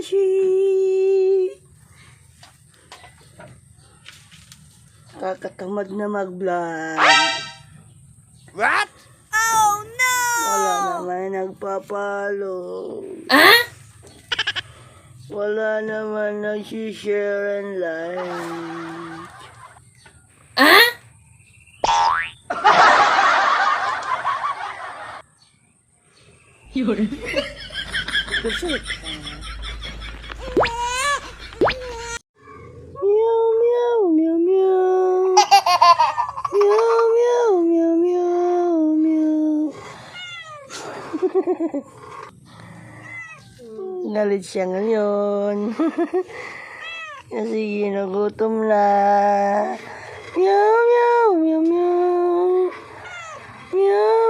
Beshi! Kakatamad na mag-vlog. What? Oh no! Wala naman nagpapalo. Ah? Wala naman nag-share and like. Ah? Yun. Kasi, meow, meow, meow, meow. Meow, meow, meow, meow, meow. Galit siya ngayon. Kasi ginugutom na. Meow, meow, meow, meow. Meow,